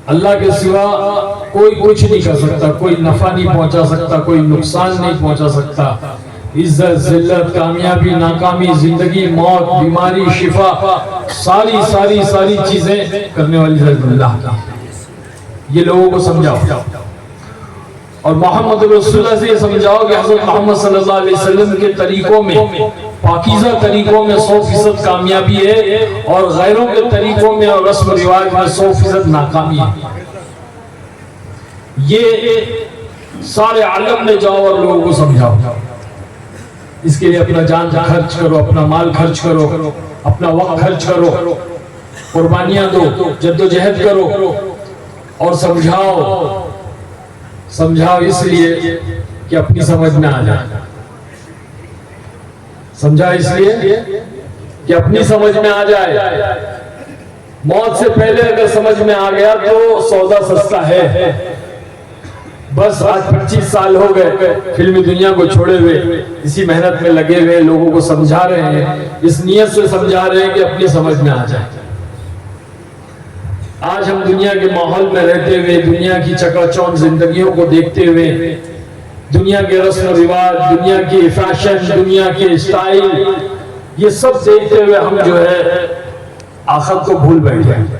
अल्लाह के सिवा कोई कुछ नहीं कर सकता, कोई नफा नहीं पहुंचा सकता, कोई नुकसान नहीं पहुंचा सकता। इज्जत, जिल्लत, कामयाबी, नाकामी, जिंदगी, मौत, बीमारी, शिफा, सारी सारी सारी चीजें करने वाली अल्लाह की। ये लोगों को समझाओ और मोहम्मद रसूलुल्लाह से समझाओ कि हज़रत मोहम्मद सल्लल्लाहु अलैहि वसल्लम के तरीकों में, पाकीज़ा तरीकों में 100% कामयाबी है और गैरों के तरीकों में और रस्म रिवाज में 100% नाकामी है। ये सारे आलम में जाओ और लोगों को समझाओ। इसके लिए अपना जान खर्च करो, अपना माल खर्च करो, अपना वक्त खर्च करो, कुर्बानियां दो, जद्दोजहद करो और समझाओ इसलिए कि अपनी समझ में आ जाए। समझा इसलिए कि अपनी समझ में आ जाए। मौत से पहले अगर समझ में आ गया तो सौदा सस्ता है। बस आज 25 साल हो गए फिल्मी दुनिया को छोड़े हुए, इसी मेहनत में लगे हुए, लोगों को समझा रहे हैं, इस नियत से समझा रहे हैं कि अपनी समझ में आ जाए। आज हम दुनिया के माहौल में रहते हुए, दुनिया की चकाचौंध जिंदगियों को देखते हुए, दुनिया के रस्म रिवाज, दुनिया की फैशन, दुनिया के स्टाइल, ये सब देखते हुए हम जो है आखिरत को भूल बैठे हैं,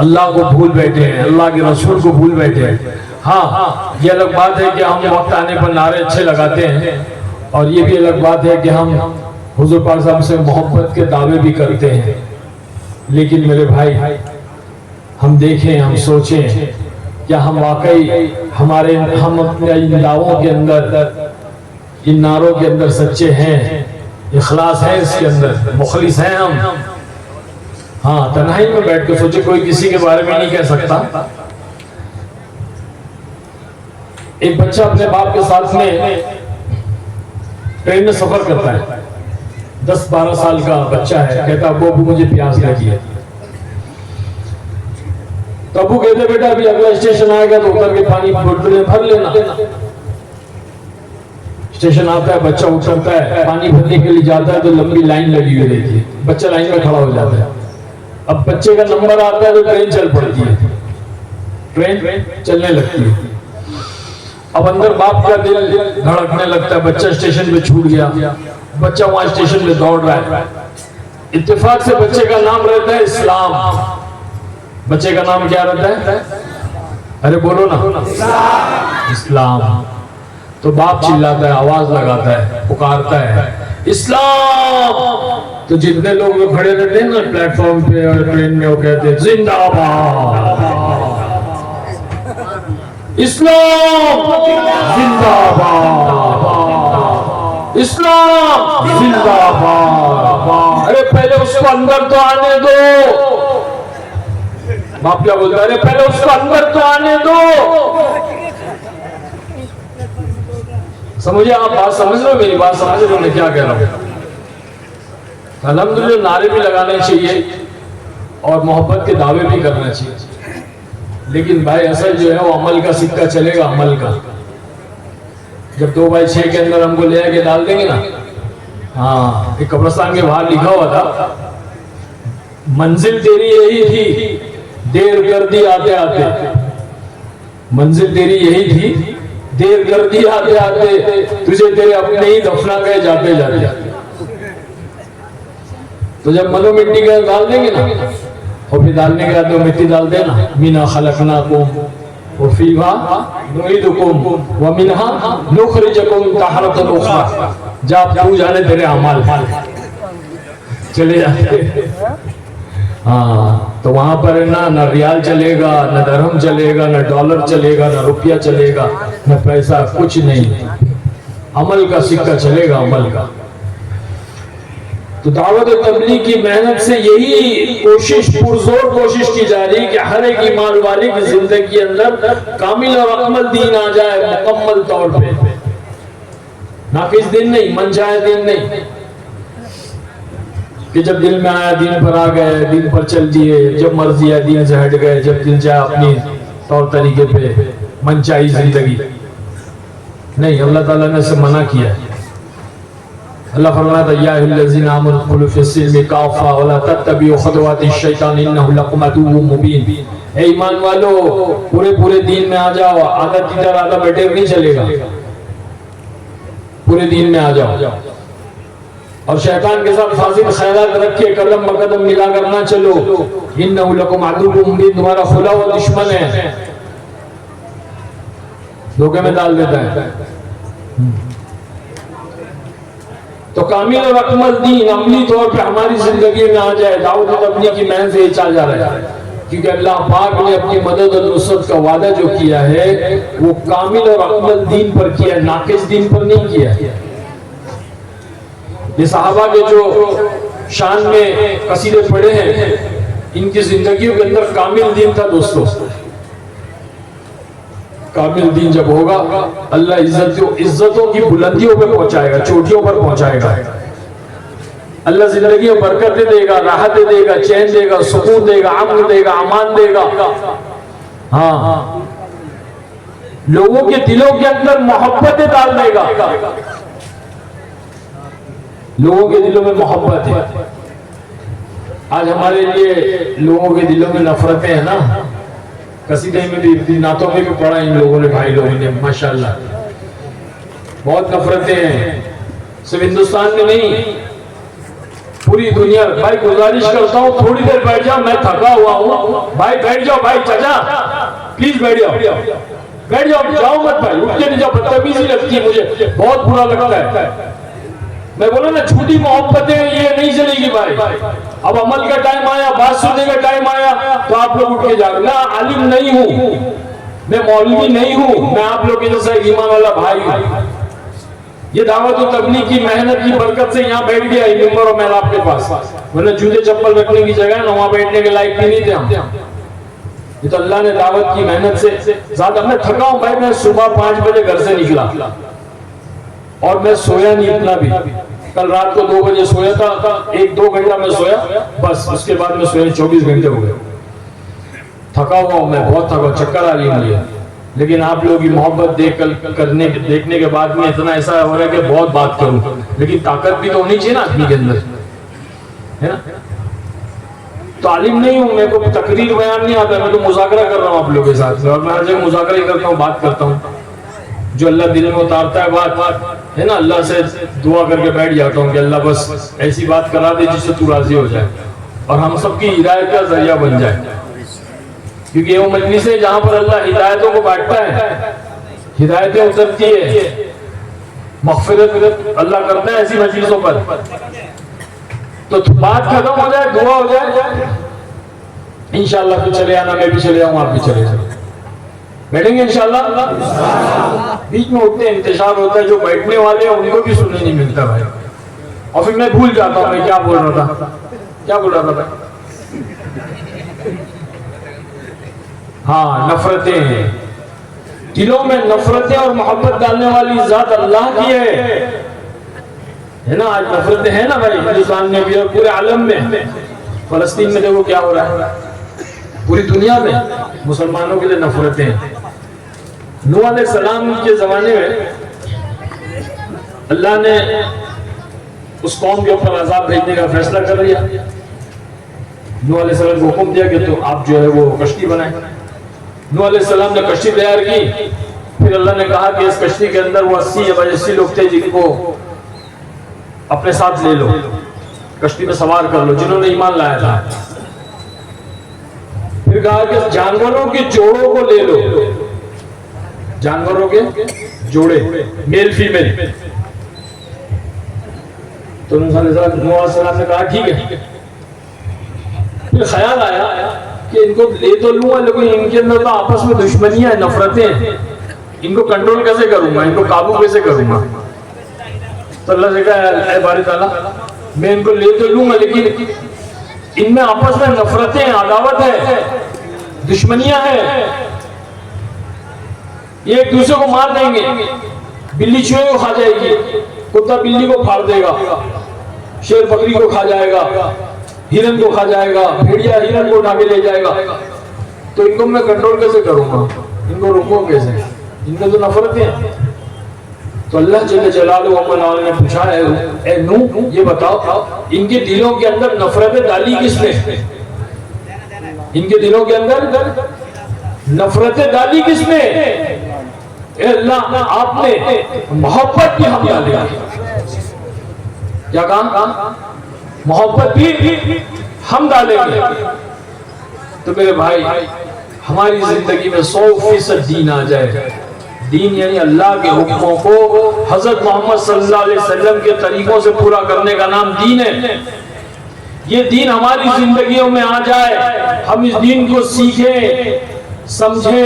अल्लाह को भूल बैठे हैं, अल्लाह के रसूल को भूल बैठे हैं। हाँ, ये अलग बात है कि हम वक्त आने पर नारे अच्छे लगाते हैं और ये भी अलग बात है कि हम हुजूर पाक साहब से मोहब्बत के दावे भी करते हैं। लेकिन मेरे भाई, हम देखें, हम सोचें, क्या हम वाकई हम अपने इन दावों के अंदर, इन नारों के अंदर सच्चे हैं, इखलास है इसके अंदर, मुखलिस हैं हम? हाँ, तन्हाई में बैठ के सोचे, कोई किसी के बारे में नहीं कह सकता। एक बच्चा अपने बाप के साथ में ट्रेन में सफर करता है, 10-12 साल का बच्चा है, कहता है अब्बू मुझे प्यास लगी है। तो अब्बू कहते बेटा अभी अगला स्टेशन आएगा तो उतर के पानी बोतल में भर लेना। स्टेशन आता है, बच्चा उतरता है, पानी भरने के लिए जाता है तो लंबी लाइन लगी हुई रहती है, बच्चा लाइन में खड़ा हो जाता है। अब बच्चे का नंबर आता है तो ट्रेन चल पड़ती है, ट्रेन चलने लगती है। अब अंदर बाप का दिल धड़कने लगता है, बच्चा स्टेशन पे छूट गया, बच्चा वहां स्टेशन पे दौड़ रहा है। इत्तेफाक से बच्चे का नाम रहता है इस्लाम। बच्चे का नाम क्या रहता है? अरे बोलो ना, इस्लाम। तो बाप चिल्लाता है, आवाज लगाता है, पुकारता है इस्लाम। तो जितने लोग खड़े रहते हैं ना प्लेटफॉर्म पे और ट्रेन में, वो कहते हैं जिंदाबाद इस्लाम, जिंदाबाद इस्लाम, जिंदाबाद। अरे पहले उसको अंदर तो आने दो। बाप क्या बोलता है? अरे पहले उसको अंदर तो आने दो। समझिए, आप बात समझ लो, मेरी बात समझ लो मैं क्या कह रहा हूं। अल्हम्दुलिल्लाह नारे भी लगाने चाहिए और मोहब्बत के दावे भी करना चाहिए, लेकिन भाई असल जो है वो अमल का सिक्का चलेगा, अमल का। जब 2/6 के अंदर हमको ले आके डाल देंगे ना, हाँ, एक कब्रिस्तान के बाहर लिखा हुआ था, मंजिल तेरी यही थी, देर कर दी आते आते। मंजिल तेरी यही थी, देर कर दी आते आते, तुझे तेरे अपने ही दफना गए जाते जाते। तो जब मनो मिट्टी का डाल देंगे ना, और फिर डालने के बाद तो मिट्टी डाल देना, मिना खलकनाकुम व फीहा नुईदुकुम व मिनहा नुखरिजुकुम ताहरतन उखरा। जब तू जाने तेरे अमाल चले जाते। हाँ, तो वहां पर ना रियाल चलेगा, ना दरहम चलेगा, ना डॉलर चलेगा, ना रुपया चलेगा, ना पैसा, कुछ नहीं। अमल का सिक्का चलेगा, अमल का। तो दावत तबलीग की मेहनत से यही कोशिश, पुरजोर कोशिश की जा रही है कि हर एक ईमान वाले की जिंदगी के अंदर कामिल और अकमल दीन आ जाए, मुकम्मल तौर पे। नाकिस दिन नहीं, मनचाहे दिन नहीं कि जब दिल में आया दीन पर आ गए, दीन पर चल दिए, जब मर्जी आया दीन से हट गए, जब दिल चाहे अपनी तौर तरीके पे मनचाही जिंदगी नहीं। अल्लाह ताला ने से मना किया है। अल्लाह फरमाता है या अय्युहल्लज़ीना आमनू खुलू फ़िस्सिल्मि काफ़ा वला तत्तबिउ खुतवातिश शैतान इन्नहु लकुम अदुव्वुम मुबीन। ए ईमान वालों, पूरे पूरे दीन में आ जाओ, आधा तीतर आधा बैठे नहीं चलेगा, पूरे दीन में आ जाओ। और शैतान के साथ फाजिल ख्यालात रख के कदम ब कदम मिला कर ना चलो। इन्नहु लकुम अदुव्वुम मुबीन, तुम्हारा खुला हुआ दुश्मन है, धोखे में डाल देता है। तो कामिल और अकमल दीन अमली तौर पे हमारी जिंदगी में आ जाए, दाऊद तबलीग की महनत से चल जा रहा है, क्योंकि अल्लाह पाक ने अपनी मदद और नुसरत का वादा जो किया है वो कामिल और अकमल दीन पर किया, नाकिस दीन पर नहीं किया। ये सहाबा के जो शान में कसीदे पढ़े हैं, इनकी जिंदगियों के अंदर कामिल दीन था दोस्तों। कामिल दीन जब होगा, अल्लाह इज्जतों की बुलंदियों पे पहुंचाएगा, चोटियों पर पहुंचाएगा। अल्लाह जिंदगी में बरकत देगा, राहत देगा, चैन देगा, सुकून देगा, अमन देगा, अमान देगा। हाँ, लोगों के दिलों के अंदर मोहब्बतें डाल देगा। लोगों के दिलों में मोहब्बत है। आज हमारे लिए लोगों के दिलों में नफरतें हैं ना, कसीदे में भी, नातों में भी पढ़ा इन लोगों ने, भाई लोगों ने, माशाल्लाह बहुत नफरतें हैं। सिर्फ हिंदुस्तान में नहीं, पूरी दुनिया। भाई गुजारिश करता हूँ थोड़ी देर बैठ जाओ, मैं थका हुआ हूँ। भाई बैठ जाओ, भाई चाचा प्लीज बैठ जाओ, बैठ जाओ, जाओ मत भाई, उठ के नहीं जाओ, बदतमीजी लगती है मुझे, बहुत बुरा लगता है। मैं बोला ना, झूठी मोहब्बतें ये नहीं चलेगी भाई। अब अमल का टाइम आया, बात सुनने का टाइम आया, तो आप लोग उठ के जाओ। मैं आलिम नहीं हूँ, मैं मौलवी नहीं हूँ, मैं आप लोग के जैसा ईमान वाला भाई हूँ। ये दावत और तबलीग की मेहनत की बरकत से यहाँ बैठ गया मिंबर और महल आपके पास, वरना जूते चप्पल रखने की जगह ना, वहां बैठने के लायक भी नहीं थे हम। ये तो अल्लाह ने दावत की मेहनत से ज्यादा। मैं थका हूँ भाई, मैं सुबह 5 बजे घर से निकला और मैं सोया नहीं इतना भी। कल रात को 2 बजे सोया था, 1-2 घंटा मैं सोया बस, उसके बाद मैं सोया 24 घंटे हो गए। थका हुआ हूं मैं, बहुत थका, चक्कर आ रही है मुझे। लेकिन आप लोगों की मोहब्बत देखने के बाद में इतना ऐसा हो रहा है कि बहुत बात करूं, लेकिन ताकत भी तो होनी चाहिए ना आदमी के अंदर, है ना। तो आलिम नहीं हूं, मेरे को तकरीर बयान नहीं आता, मैं तो मुज़ाकरा कर रहा हूं आप लोगों के साथ, और मैं हर जगह मुज़ाकरा ही करता हूं, बात करता हूं। जो अल्लाह दिल में उतारता है बात, है ना, अल्लाह से दुआ करके बैठ जाता हूँ कि अल्लाह बस ऐसी बात करा दे जिससे तू राजी हो जाए और हम सबकी हिदायत का जरिया बन जाए। क्योंकि वो मजलिस है जहां पर अल्लाह हिदायतों को बांटता है, हिदायतें उतरती है, मग़फ़िरत अल्लाह करता है ऐसी मजलिसों पर। तो बात खत्म हो जाए, दुआ हो जाए, इंशाअल्लाह फिर चले आना, मैं भी चले आऊँ, आप भी चले जाओ, बैठेंगे इंशाअल्लाह। बीच में उठते इंतजार होता है, जो बैठने वाले हैं उनको भी सुनने नहीं मिलता भाई, और फिर मैं भूल जाता हूँ मैं क्या बोल रहा था, क्या बोल रहा था भाई। हाँ, नफरतें हैं दिलों में, नफरतें और मोहब्बत डालने वाली जात अल्लाह की है ना। आज नफरतें हैं ना भाई, हिंदुस्तान में भी और पूरे आलम में। फलस्तीन में देखो क्या हो रहा है, पूरी दुनिया में मुसलमानों के लिए नफरतें हैं। नूह अलैहिस्सलाम के जमाने में अल्लाह ने उस कौम के ऊपर अजाब भेजने का फैसला कर लिया। नूह अलैहिस्सलाम को हुक्म दिया कि तो आप जो है वो कश्ती बनाए। नूह अलैहिस्सलाम ने कश्ती तैयार की। फिर अल्लाह ने कहा कि इस कश्ती के अंदर वो 80 या 80 लोग थे जिनको अपने साथ ले लो, कश्ती में सवार कर लो, जिन्होंने ईमान लाया था। फिर कहा कि जानवरों के जोड़ों को ले लो, जानवरों के जोड़े, मेल फीमेल। तो नूह अलैहिस्सलाम ने कहा ठीक है। फिर ख्याल आया कि इनको ले तो लूंगा, लेकिन इनके अंदर तो आपस में दुश्मनियां हैं, नफरतें हैं, इनको कंट्रोल कैसे करूंगा, इनको काबू कैसे करूंगा। तो अल्लाह से कहा, ऐ बारी ताला, मैं इनको ले तो लूंगा, लेकिन इनमें आपस में नफरतें हैं, अदावत है, दुश्मनियां हैं, ये एक दूसरे को मार देंगे। बिल्ली चूहे को खा जाएगी, कुत्ता बिल्ली को फाड़ देगा, शेर बकरी को खा जाएगा, हिरन को खा जाएगा, भेड़िया हिरन को उठा के ले जाएगा। तो इनको मैं कंट्रोल कैसे करूंगा, इनको रोकूं कैसे, इनमें तो नफरतें हैं। तो अल्लाह जल्ल जलालहू व मनाल ने पूछा है, ए नूह ये बताओ इनके दिलों के अंदर नफरतें डाली किसने, इनके दिलों के अंदर नफरतें डाली किसने? अल्लाह आपने मोहब्बत भी हम डालेंगे। क्या कहा? मोहब्बत भी हम डालेंगे। तो मेरे भाई, हमारी जिंदगी में 100% दीन आ जाए। दीन यानी अल्लाह के हुक्मों को हजरत मोहम्मद सल्लल्लाहु अलैहि वसल्लम के तरीकों से पूरा करने का नाम दीन है। ये दीन हमारी जिंदगियों में आ जाए, हम इस दीन को सीखें, समझें,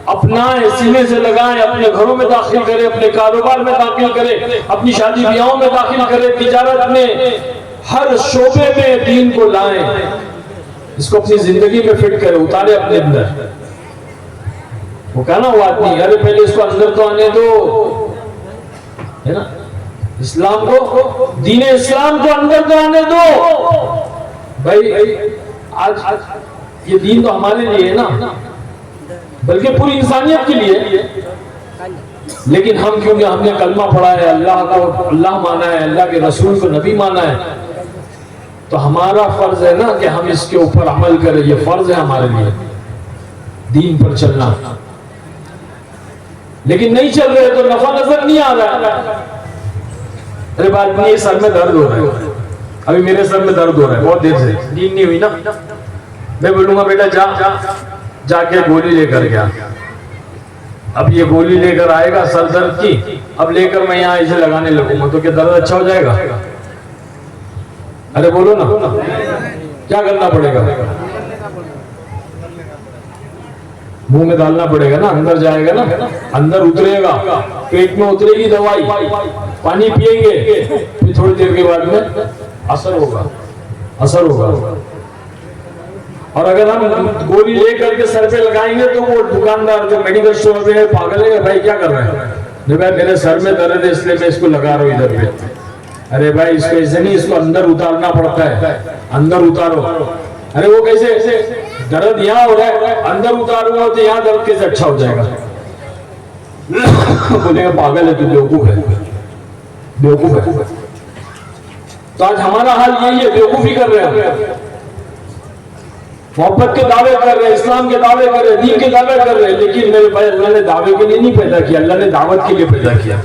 अपनाएं, सीने से लगाएं, अपने घरों में दाखिल करें, अपने कारोबार में दाखिल करें, अपनी शादी ब्याहों में दाखिल करें, तिजारत में, हर शोबे में दीन को लाएं, इसको अपनी जिंदगी में फिट करें, उतारे अपने अंदर। वो कहना वो आदमी, अरे पहले इसको अंदर तो आने दो, है ना, इस्लाम को, दीन इस्लाम को अंदर तो आने दो। भाई आज ये दीन तो हमारे लिए है ना, बल्कि पूरी इंसानियत के लिए। लेकिन हम क्योंकि हमने कलमा पढ़ा है, अल्लाह को अल्लाह माना है, अल्लाह के रसूल को नबी माना है, तो हमारा फर्ज है ना कि हम इसके ऊपर अमल करें। ये फर्ज है हमारे लिए, दीन पर चलना। लेकिन नहीं चल रहे तो नफा नजर नहीं आ रहा। अरे बात नहीं, सर में दर्द हो रहा है, अभी मेरे सर में दर्द हो रहा है बहुत देर से, नींद नहीं हुई ना। मैं बोलूंगा बेटा जाके गोली लेकर गया। अब ये गोली लेकर आएगा सर दर्द की, अब लेकर मैं यहाँ इसे लगाने लगूंगा तो क्या दर्द अच्छा हो जाएगा? अरे बोलो ना, क्या करना पड़ेगा? मुंह में डालना पड़ेगा ना, अंदर जाएगा ना, अंदर उतरेगा, पेट में उतरेगी दवाई, पानी पिएंगे, फिर थोड़ी देर के बाद में असर होगा। और अगर हम गोली लेकर के सर पे लगाएंगे तो वो दुकानदार जो मेडिकल स्टोर पे है पागल है, भाई क्या कर रहे हैं? नहीं भाई मेरे सर में दर्द है इसलिए मैं इसको लगा रहा हूँ इधर पे। अरे भाई इसको ऐसे नहीं, इसको अंदर उतारना पड़ता है, अंदर उतारो। अरे वो कैसे? दर्द यहाँ हो रहा है, अंदर उतारूंगा तो यहाँ दर्द कैसे अच्छा हो जाएगा? बोलेगा पागल है तू, बेवकूफ है। तो आज हमारा हाल यही है, बेवकूफी कर रहे हैं, मोहब्बत के दावे कर रहे हैं, इस्लाम के दावे कर रहे हैं, दीन के दावे कर रहे हैं। लेकिन मेरे भाई, अल्लाह ने दावे के लिए नहीं पैदा किया, अल्लाह ने दावत के लिए पैदा किया।